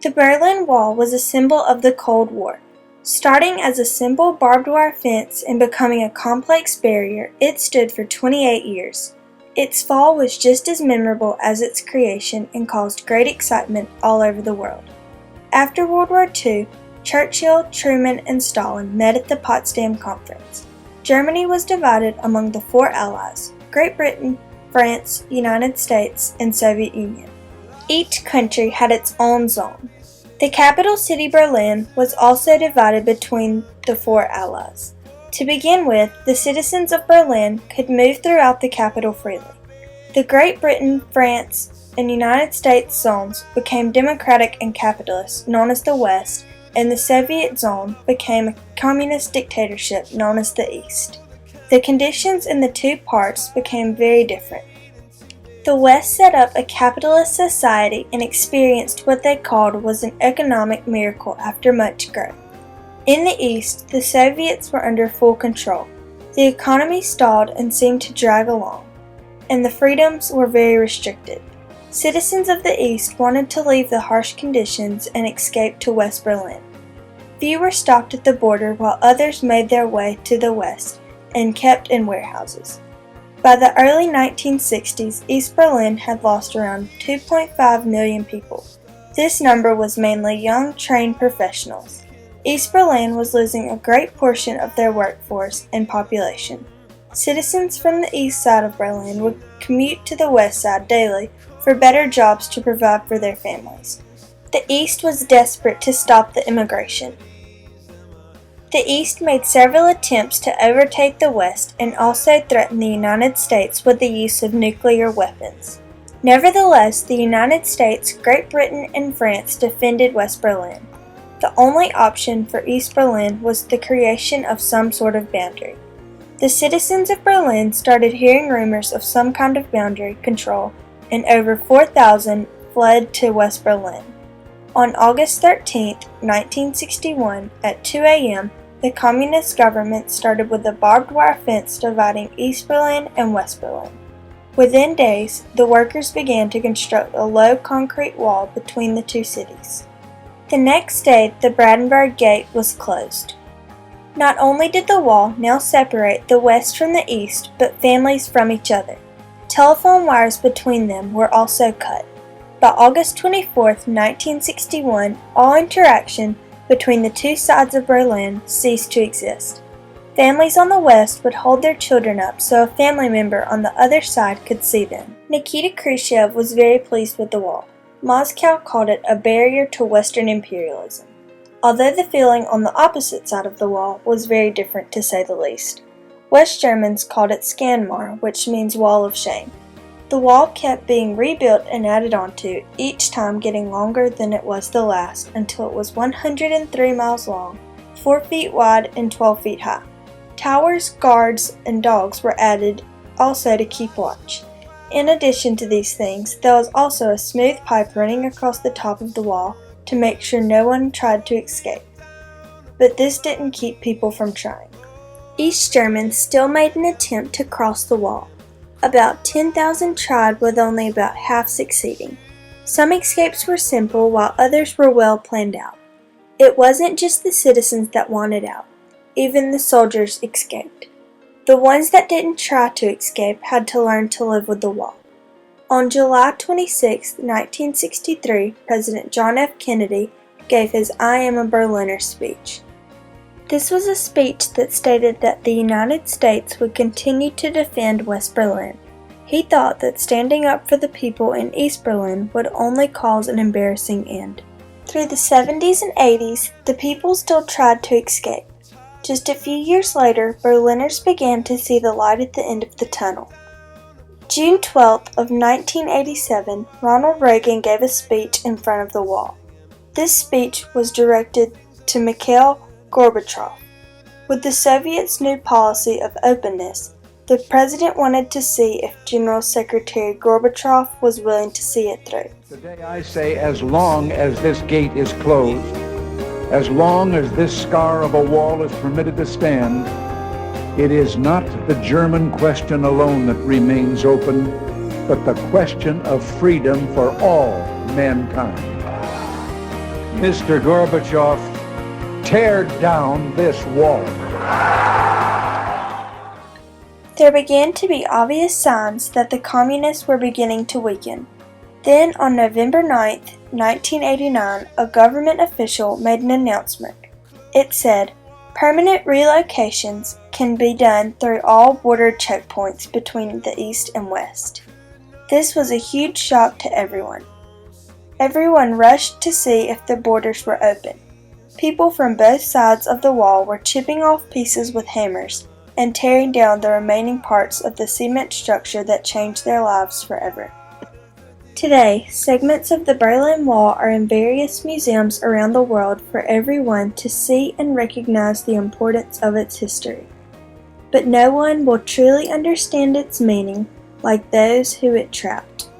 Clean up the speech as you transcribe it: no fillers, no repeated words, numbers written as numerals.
The Berlin Wall was a symbol of the Cold War. Starting as a simple barbed wire fence and becoming a complex barrier, it stood for 28 years. Its fall was just as memorable as its creation and caused great excitement all over the world. After World War II, Churchill, Truman, and Stalin met at the Potsdam Conference. Germany was divided among the four Allies: Great Britain, France, United States, and Soviet Union. Each country had its own zone. The capital city, Berlin, was also divided between the four Allies. To begin with, the citizens of Berlin could move throughout the capital freely. The Great Britain, France, and United States zones became democratic and capitalist, known as the West, and the Soviet zone became a communist dictatorship, known as the East. The conditions in the two parts became very different. The West set up a capitalist society and experienced what they called was an economic miracle after much growth. In the East, the Soviets were under full control. The economy stalled and seemed to drag along, and the freedoms were very restricted. Citizens of the East wanted to leave the harsh conditions and escape to West Berlin. Few were stopped at the border while others made their way to the West and kept in warehouses. By the early 1960s, East Berlin had lost around 2.5 million people. This number was mainly young, trained professionals. East Berlin was losing a great portion of their workforce and population. Citizens from the east side of Berlin would commute to the west side daily for better jobs to provide for their families. The East was desperate to stop the immigration. The East made several attempts to overtake the West and also threatened the United States with the use of nuclear weapons. Nevertheless, the United States, Great Britain, and France defended West Berlin. The only option for East Berlin was the creation of some sort of boundary. The citizens of Berlin started hearing rumors of some kind of boundary control, and over 4,000 fled to West Berlin. On August 13, 1961, at 2 a.m., the communist government started with a barbed wire fence dividing East Berlin and West Berlin. Within days, the workers began to construct a low concrete wall between the two cities. The next day, the Brandenburg Gate was closed. Not only did the wall now separate the West from the East, but families from each other. Telephone wires between them were also cut. By August 24, 1961, all interaction between the two sides of Berlin ceased to exist. Families on the west would hold their children up so a family member on the other side could see them. Nikita Khrushchev was very pleased with the wall. Moscow called it a barrier to Western imperialism, although the feeling on the opposite side of the wall was very different, to say the least. West Germans called it Skanmar, which means wall of shame. The wall kept being rebuilt and added onto, each time getting longer than it was the last, until it was 103 miles long, 4 feet wide, and 12 feet high. Towers, guards, and dogs were added also to keep watch. In addition to these things, there was also a smooth pipe running across the top of the wall to make sure no one tried to escape. But this didn't keep people from trying. East Germans still made an attempt to cross the wall. About 10,000 tried, with only about half succeeding. Some escapes were simple, while others were well planned out. It wasn't just the citizens that wanted out. Even the soldiers escaped. The ones that didn't try to escape had to learn to live with the wall. On July 26, 1963, President John F. Kennedy gave his "I Am a Berliner" speech. This was a speech that stated that the United States would continue to defend West Berlin. He thought that standing up for the people in East Berlin would only cause an embarrassing end. Through the 70s and 80s, the people still tried to escape. Just a few years later, Berliners began to see the light at the end of the tunnel. June 12th of 1987, Ronald Reagan gave a speech in front of the wall. This speech was directed to Mikhail Gorbachev. With the Soviets' new policy of openness, the president wanted to see if General Secretary Gorbachev was willing to see it through. Today I say, as long as this gate is closed, as long as this scar of a wall is permitted to stand, it is not the German question alone that remains open, but the question of freedom for all mankind. Mr. Gorbachev, tear down this wall. There began to be obvious signs that the communists were beginning to weaken. Then, on November 9, 1989, a government official made an announcement. It said, "Permanent relocations can be done through all border checkpoints between the East and West." This was a huge shock to everyone. Everyone rushed to see if the borders were open. People from both sides of the wall were chipping off pieces with hammers and tearing down the remaining parts of the cement structure that changed their lives forever. Today, segments of the Berlin Wall are in various museums around the world for everyone to see and recognize the importance of its history. But no one will truly understand its meaning like those who it trapped.